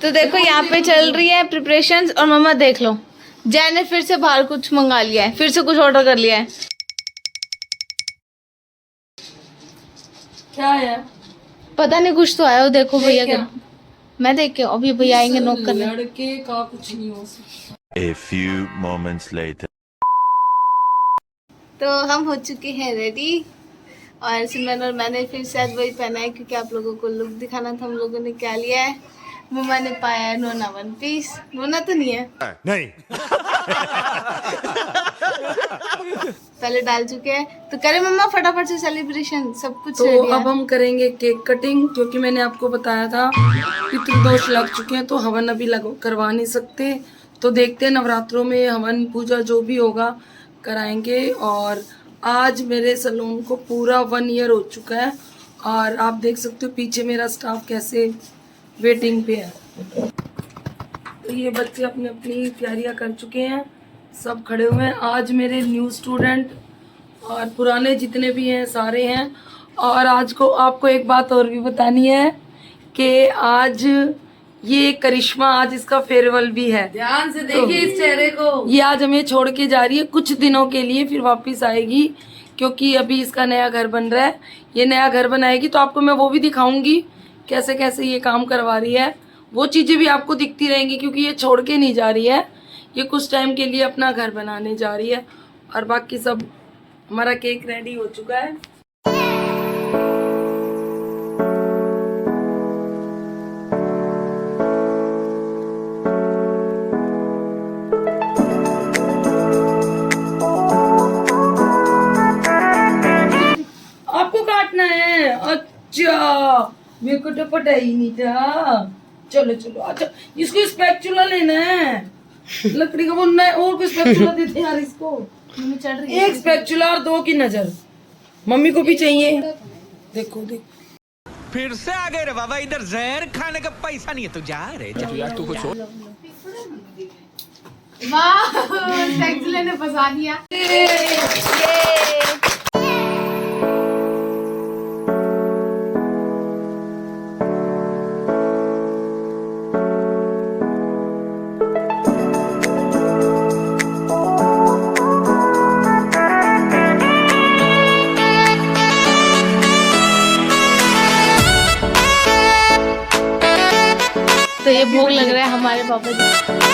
तो देखो यहाँ पे चल रही है प्रिपरेशंस और मम्मा देख लो जय ने फिर से बाहर कुछ मंगा लिया है, फिर से कुछ ऑर्डर कर लिया है। क्या है? पता नहीं कुछ तो आया हो, देखो भैया के। मैं देख के अभी भैया आएंगे नोक करने। लड़के का कुछ नहीं हो सकता। A few moments later. तो हम हो चुके हैं रेडी और सिमरन और मैंने फिर शायद वही पहना है क्योंकि आप लोगों को लुक दिखाना था। हम लोगों ने क्या लिया है, मम्मा ने पाया है नोना वन पीस। नोना तो नहीं है, नहीं। पहले डाल चुके हैं तो करे मम्मा फटाफट से सेलिब्रेशन सब कुछ तो ready है। अब हम करेंगे केक कटिंग, क्योंकि मैंने आपको बताया था पितृदोष लग चुके हैं तो हवन अभी करवा नहीं सकते। तो देखते हैं नवरात्रों में हवन पूजा जो भी होगा कराएंगे। और आज मेरे सैलून को पूरा 1 ईयर हो चुका है और आप देख सकते हो पीछे मेरा स्टाफ कैसे वेटिंग पे है। तो ये बच्चे अपनी अपनी तैयारियां कर चुके हैं, सब खड़े हुए हैं। आज मेरे न्यू स्टूडेंट और पुराने जितने भी हैं सारे हैं। और आज को आपको एक बात और भी बतानी है कि आज ये करिश्मा, आज इसका फेयरवेल भी है। ध्यान से देखिए इस चेहरे को। ये आज हमें छोड़ के जा रही है कुछ दिनों के लिए, फिर वापस आएगी क्योंकि अभी इसका नया घर बन रहा है। ये नया घर बनाएगी तो आपको मैं वो भी दिखाऊंगी कैसे कैसे ये काम करवा रही है। वो चीज़ें भी आपको दिखती रहेंगी क्योंकि ये छोड़ के नहीं जा रही है, ये कुछ टाइम के लिए अपना घर बनाने जा रही है। और बाकी सब हमारा केक रेडी हो चुका है। आपको काटना है? अच्छा, मेरे को तो पता ही नहीं था। चलो चलो, अच्छा इसको स्पैचुला लेना है, लकड़ी का बनना है। और कोई स्पैचुला देते हैं यार इसको। मम्मी चढ़ रही है। एक स्पैचुला और 2 की नजर, मम्मी को भी चाहिए। देखो देखो, फिर से आ गए रे बाबा, इधर जहर खाने का पैसा नहीं है तो जा रे जा। यार तू कुछ वाह स्पैचुला ने फंसा दिया। तो ये भोग लग रहा है हमारे पापा जी।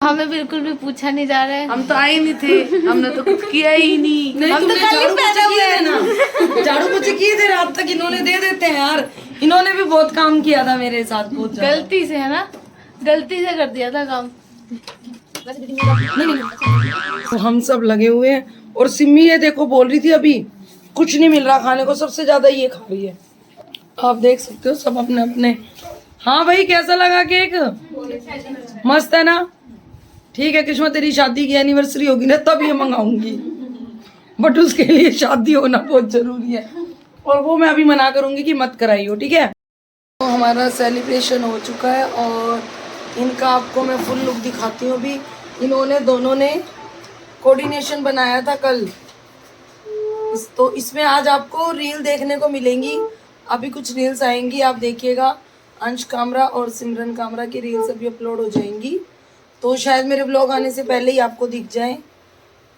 हमें बिल्कुल भी पूछा नहीं जा रहा है। हम तो आए नहीं थे, हमने तो कुछ किया ही नहीं। हम तो कल ही पैदा हुए हैं ना, झाड़ू पोछे किए थे रात तक, इन्होंने दे देते हैं यार। इन्होंने भी बहुत काम किया था मेरे साथ, बहुत गलती से है ना, गलती से कर दिया था काम। तो हम सब लगे हुए हैं। और सिम्मी ये देखो बोल रही थी अभी कुछ नहीं मिल रहा खाने को, सबसे ज्यादा ये खा रही है। आप देख सकते हो सब अपने अपने। हाँ भाई, कैसा लगा केक? मस्त है ना? ठीक है कृष्णा, तेरी शादी की एनिवर्सरी होगी ना तब ये मंगाऊंगी, बट उसके लिए शादी होना बहुत जरूरी है और वो मैं अभी मना करूंगी कि मत कराइयो, ठीक है। तो हमारा सेलिब्रेशन हो चुका है और इनका आपको मैं फुल लुक दिखाती हूँ। अभी इन्होंने दोनों ने कोऑर्डिनेशन बनाया था कल, तो इसमें आज आपको रील देखने को मिलेंगी। अभी कुछ रील्स आएंगी, आप देखिएगा। अंश कामरा और सिमरन कामरा की रील्स अभी अपलोड हो जाएंगी, तो शायद मेरे ब्लॉग आने से पहले ही आपको दिख जाए।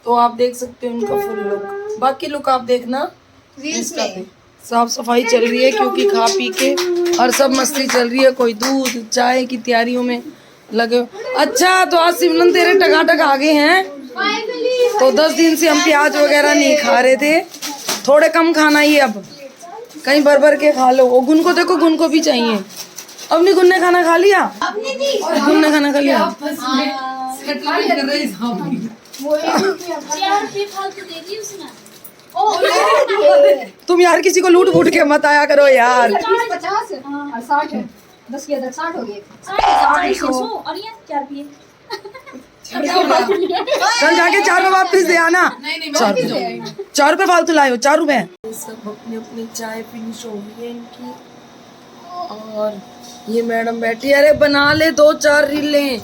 तो आप देख सकते हो उनका फुल लुक। बाकी लुक आप देखना रील्स में। साफ सफाई चल रही है क्योंकि खा पी के और सब मस्ती चल रही है, कोई दूध चाय की तैयारियों में लगे। अच्छा, तो आज सिमरन तेरे टकाटक आ गए हैं। तो 10 दिन से हम प्याज वगैरह नहीं खा रहे थे, थोड़े कम खाना ही, अब कहीं भर भर के खा लो। गुन को देखो, गुन को भी चाहिए। अपनी गुन ने खाना खा लिया, गुन ने खाना खा लिया। तुम यार किसी को लूट फूट के मत आया करो यार। 50 और 60 10 के 60 हो गए। 60 और ये 4 रुपये कल जाके 4 रुपए वापस दे आना। 4 रुपए फालतू लाए हो, 4 रुपए। सब अपनी अपनी चाय फिनिश हो गई है इनकी, और ये मैडम बैठी है। अरे बना ले 2-4 रीलें,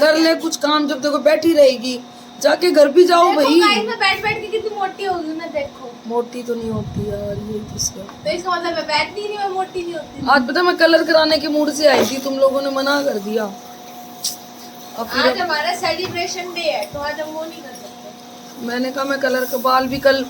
कर ले कुछ काम, जब देखो बैठी रहेगी। जाके घर भी जाओ भाई। मैं बैठ बैठ के कितनी मोटी हो गई मैं, देखो। मोटी तो नहीं होती यार, ये तो इसका मतलब मैं बैठती नहीं, मैं मोटी नहीं होती। आज पता मैं कलर कराने के मूड से आई थी, तुम लोगों ने मना कर दिया। आज हमारा सेलिब्रेशन डे है, तो आज हम वो नहीं कर सकते। मैंने कहा मैं कलर का बाल भी कल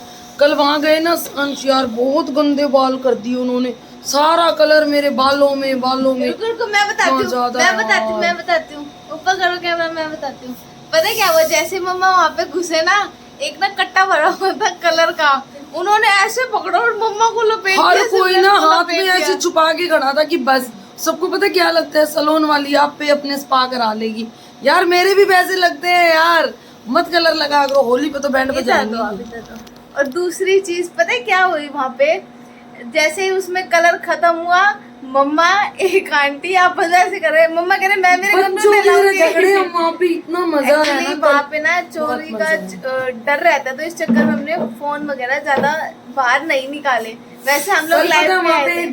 वहाँ गए ना अंश यार, बहुत गंदे बाल कर दिए उन्होंने, सारा कलर मेरे बालों में रुको मैं बताती हूँ ऊपर करो कैमरा, मैं बताती हूँ। पता है क्या हुआ, जैसे मम्मा वहाँ पे घुसे ना, एक ना कट्टा भरा हुआ था कलर का, उन्होंने ऐसे पकड़ा और मम्मा को लपेट दिया। हर कोई ना हाथ में ऐसे छुपा के खड़ा था कि बस सबको पता क्या लगता है, सलोन वाली आप पे अपने स्पा करा लेगी। यार मेरे भी पैसे लगते हैं यार, मत कलर लगा करो, होली पे तो बैंड बजाएंगे। और दूसरी चीज पता है क्या हुई वहाँ पे, जैसे ही उसमें कलर खत्म हुआ, मम्मा एक आंटी आप बजा से कर रहे, मम्मा कह रहे मैं मेरे झगड़े वहाँ पे इतना मजा आया ना। वहाँ पे ना चोरी का डर रहता है, तो इस चक्कर में हमने फोन वगैरह ज्यादा बाहर नहीं निकाले। वैसे हम लोग लाइव में वहाँ पे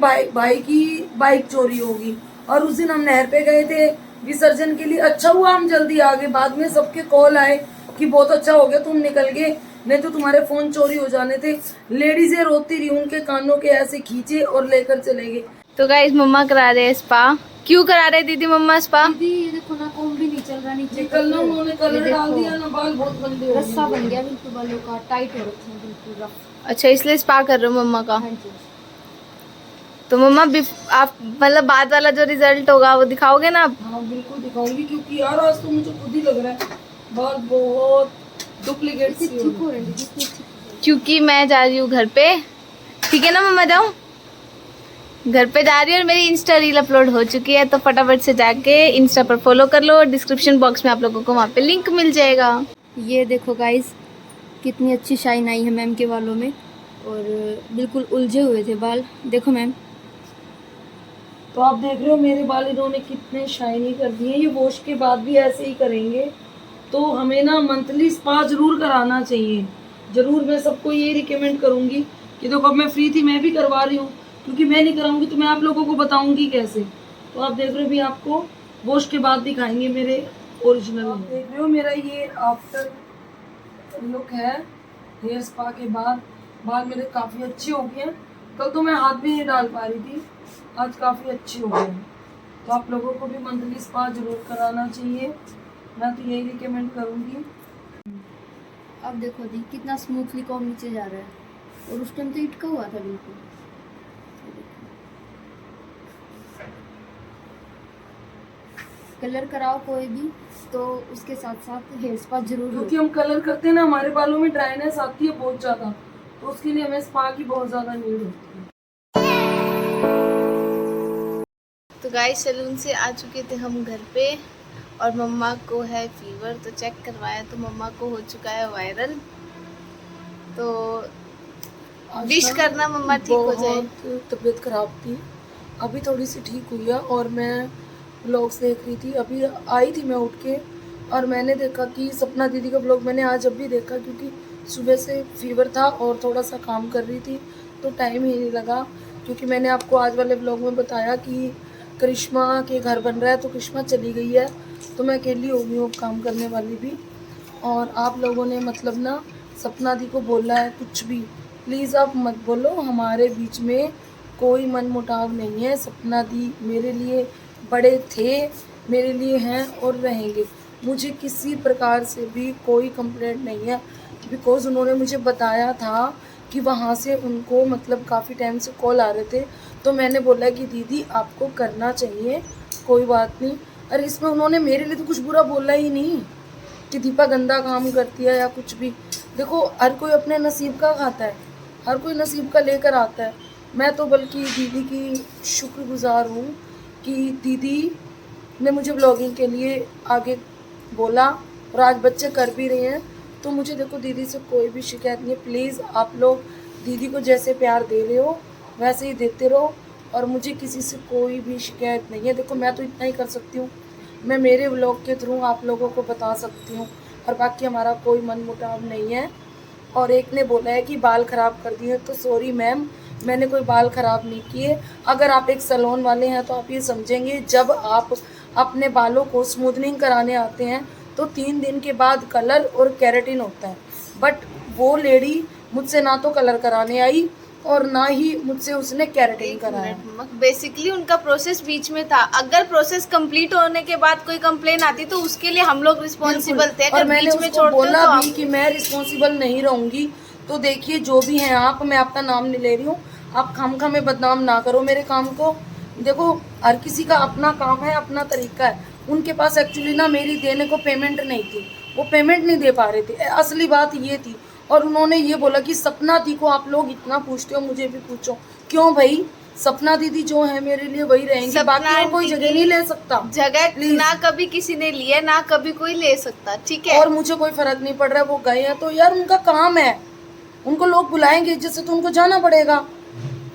बाइक चोरी होगी, और उस दिन हम नहर पे गए थे विसर्जन के लिए। अच्छा हुआ हम जल्दी आ गए, बाद में सबके कॉल आए कि बहुत अच्छा हो गया तुम निकल गए, नहीं तो तुम्हारे फोन चोरी हो जाने थे। लेडीजें रोती रही, उनके कानों के ऐसे खींचे और लेकर चले गए। तो गाइस मम्मा करा रहे हैं स्पा। क्यों करा रहे दीदी मम्मा स्पा? दीदी देखो ना, कोम भी नहीं चल रहा नीचे, कल ना उन्होंने कलर डाल दिया ना, बाल बहुत गंदे हो गए, रस्सा बन गया बिल्कुल, बालों का टाइट हो रखे हैं बिल्कुल रफ। अच्छा इसलिए स्पा कर रहे हो मम्मा का? हाँ जी। तो मम्मा आप मतलब बाद वाला जो रिजल्ट होगा वो दिखाओगे ना आप? हाँ बिल्कुल दिखाऊंगी, क्योंकि यार आज तो मुझे खुद ही लग रहा है बाल बहुत डुप्लीकेट सी हो रहे हैं। क्योंकि मैं जा रही हूँ घर पे, ठीक है ना मम्मा, जाऊँ घर पे जा रही हूँ, और मेरी इंस्टा रील अपलोड हो चुकी है, तो फटाफट से जाके इंस्टा पर फॉलो कर लो। डिस्क्रिप्शन बॉक्स में आप लोगों को वहाँ पे लिंक मिल जाएगा। ये देखो गाइस, कितनी अच्छी शाइन आई है मैम के बालों में, और बिल्कुल उलझे हुए थे बाल, देखो मैम। तो आप देख रहे हो मेरे बाल इन्होंने कितने शाइनी कर दिए। ये वॉश के बाद भी ऐसे ही करेंगे, तो हमें ना मंथली स्पा जरूर कराना चाहिए, जरूर। मैं सबको ये रिकमेंड करूंगी कि देखो अब मैं फ्री थी, मैं भी करवा रही हूँ, क्योंकि मैं नहीं कराऊंगी तो मैं आप लोगों को बताऊंगी कैसे। तो आप देख रहे हो भी आपको वॉश के बाद दिखाएंगे मेरे ओरिजिनल। आप देख रहे हो मेरा ये आफ्टर लुक है हेयर स्पा के बाद। बाल मेरे काफ़ी अच्छे हो गए हैं, कल तो मैं हाथ भी नहीं डाल पा रही थी, आज काफ़ी अच्छे हो गए हैं। तो आप लोगों को भी मंथली स्पा जरूर कराना चाहिए, मैं तो यही रिकमेंड करूँगी। अब देखो दी कितना स्मूथली कॉम नीचे जा रहा है, और उस टाइम तो इटका हुआ था बिल्कुल। कलर कराओ कोई भी तो उसके साथ साथ हेयर स्पा जरूर, क्योंकि हम कलर करते हैं ना, हमारे बालों में ड्राइनेस आती है बहुत ज़्यादा, तो उसके लिए हमें स्पा की बहुत ज़्यादा नीड होती है। तो गाइस सैलून से आ चुके थे हम घर पे, और मम्मा को है फीवर, तो चेक करवाया तो मम्मा को हो चुका है वायरल। तो विश करना मम्मा ठीक हो जाए। तबीयत खराब थी, अभी थोड़ी सी ठीक हुई है, और मैं व्लॉग्स देख रही थी। अभी आई थी मैं उठ के, और मैंने देखा कि सपना दीदी का व्लॉग मैंने आज अभी देखा, क्योंकि सुबह से फीवर था और थोड़ा सा काम कर रही थी, तो टाइम ही नहीं लगा। क्योंकि मैंने आपको आज वाले व्लॉग में बताया कि करिश्मा के घर बन रहा है, तो करिश्मा चली गई है, तो मैं अकेली हो गई हूँ काम करने वाली भी। और आप लोगों ने मतलब ना सपना दी को बोला है कुछ भी, प्लीज़ आप मत बोलो, हमारे बीच में कोई मनमुटाव नहीं है। सपना दी मेरे लिए बड़े थे, मेरे लिए हैं और रहेंगे। मुझे किसी प्रकार से भी कोई कंप्लेंट नहीं है, बिकॉज़ उन्होंने मुझे बताया था कि वहाँ से उनको मतलब काफ़ी टाइम से कॉल आ रहे थे, तो मैंने बोला कि दीदी आपको करना चाहिए, कोई बात नहीं। अरे इसमें उन्होंने मेरे लिए तो कुछ बुरा बोला ही नहीं कि दीपा गंदा काम करती है या कुछ भी। देखो हर कोई अपने नसीब का खाता है, हर कोई नसीब का लेकर आता है। मैं तो बल्कि दीदी की शुक्रगुजार हूँ कि दीदी ने मुझे ब्लॉगिंग के लिए आगे बोला, और आज बच्चे कर भी रहे हैं, तो मुझे देखो दीदी से कोई भी शिकायत नहीं है। प्लीज़ आप लोग दीदी को जैसे प्यार दे रहे हो वैसे ही देते रहो, और मुझे किसी से कोई भी शिकायत नहीं है। देखो मैं तो इतना ही कर सकती हूँ मैं मेरे व्लॉग के थ्रू आप लोगों को बता सकती हूँ, और बाकी हमारा कोई मनमुटाव नहीं है। और एक ने बोला है कि बाल ख़राब कर दिए, तो सॉरी मैम, मैंने कोई बाल ख़राब नहीं किए। अगर आप एक सैलून वाले हैं तो आप ये समझेंगे, जब आप अपने बालों को स्मूथनिंग कराने आते हैं तो 3 दिन के बाद कलर और केराटिन होता है। बट वो लेडी मुझसे ना तो कलर कराने आई और ना ही मुझसे उसने केराटिन कराया। बेसिकली उनका प्रोसेस बीच में था। अगर प्रोसेस कंप्लीट होने के बाद कोई कंप्लेन आती तो उसके लिए हम लोग रिस्पॉन्सिबल थे। और अगर मैंने बीच में उसको छोड़ते हो बोला तो भी कि मैं रिस्पॉन्सिबल नहीं रहूंगी। तो देखिए जो भी हैं आप, मैं आपका नाम नहीं ले रही हूँ, आप खामखा में बदनाम ना करो मेरे काम को। देखो हर किसी का अपना काम है, अपना तरीका है। उनके पास एक्चुअली ना मेरी देने को पेमेंट नहीं थी, वो पेमेंट नहीं दे पा रहे थे, असली बात ये थी। और उन्होंने ये बोला कि सपना दी को आप लोग इतना पूछते हो, मुझे भी पूछो। क्यों भाई, सपना दीदी जो है मेरे लिए वही रहेंगी, बाकी और कोई जगह नहीं ले सकता। जगह ना कभी किसी ने लिया, ना कभी कोई ले सकता, ठीक है। और मुझे कोई फर्क नहीं पड़ रहा है, वो गए हैं तो यार उनका काम है, उनको लोग बुलाएंगे जैसे, तो उनको जाना पड़ेगा।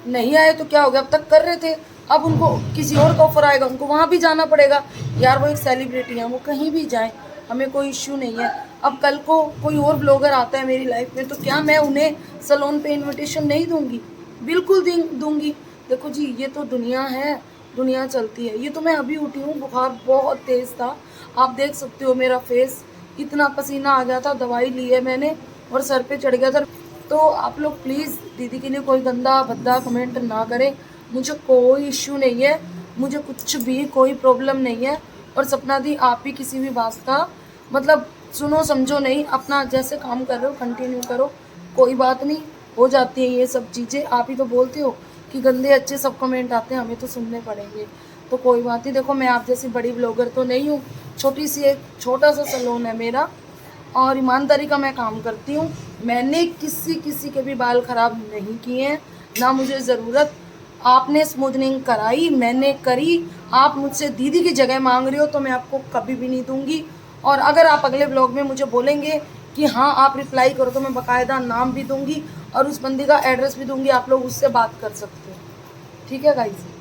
नहीं आए तो क्या हो गया, अब तक कर रहे थे, अब उनको किसी और का ऑफर आएगा, उनको वहाँ भी जाना पड़ेगा। यार वो एक सेलिब्रिटी है, वो कहीं भी जाए, हमें कोई इश्यू नहीं है। अब कल को कोई और ब्लॉगर आता है मेरी लाइफ में, तो क्या मैं उन्हें सैलून पे इनविटेशन नहीं दूंगी? बिल्कुल दूंगी। देखो जी, ये तो दुनिया है, दुनिया चलती है। ये तो मैं अभी उठी हूँ, बुखार बहुत तेज़ था, आप देख सकते हो मेरा फेस, इतना पसीना आ गया था, दवाई ली है मैंने और सर पे चढ़ गया था। तो आप लोग प्लीज़ दीदी के लिए कोई गंदा भद्दा कमेंट ना करें, मुझे कोई इश्यू नहीं है, मुझे कुछ भी कोई प्रॉब्लम नहीं है। और सपना दी, आप भी किसी भी बात का मतलब सुनो समझो नहीं, अपना जैसे काम कर रहे हो कंटिन्यू करो, कोई बात नहीं, हो जाती है ये सब चीज़ें। आप ही तो बोलते हो कि गंदे अच्छे सब कमेंट आते हैं, हमें तो सुनने पड़ेंगे, तो कोई बात नहीं। देखो मैं आप जैसी बड़ी ब्लॉगर तो नहीं हूँ, छोटी सी एक छोटा सा सैलून है मेरा, और ईमानदारी का मैं काम करती हूँ। मैंने किसी के भी बाल ख़राब नहीं किए हैं, ना मुझे ज़रूरत। आपने स्मूथनिंग कराई, मैंने करी, आप मुझसे दीदी की जगह मांग रहे हो तो मैं आपको कभी भी नहीं दूंगी। और अगर आप अगले ब्लॉग में मुझे बोलेंगे कि हाँ आप रिप्लाई करो, तो मैं बाकायदा नाम भी दूंगी और उस बंदी का एड्रेस भी दूंगी, आप लोग उससे बात कर सकते हो, ठीक है गाइस।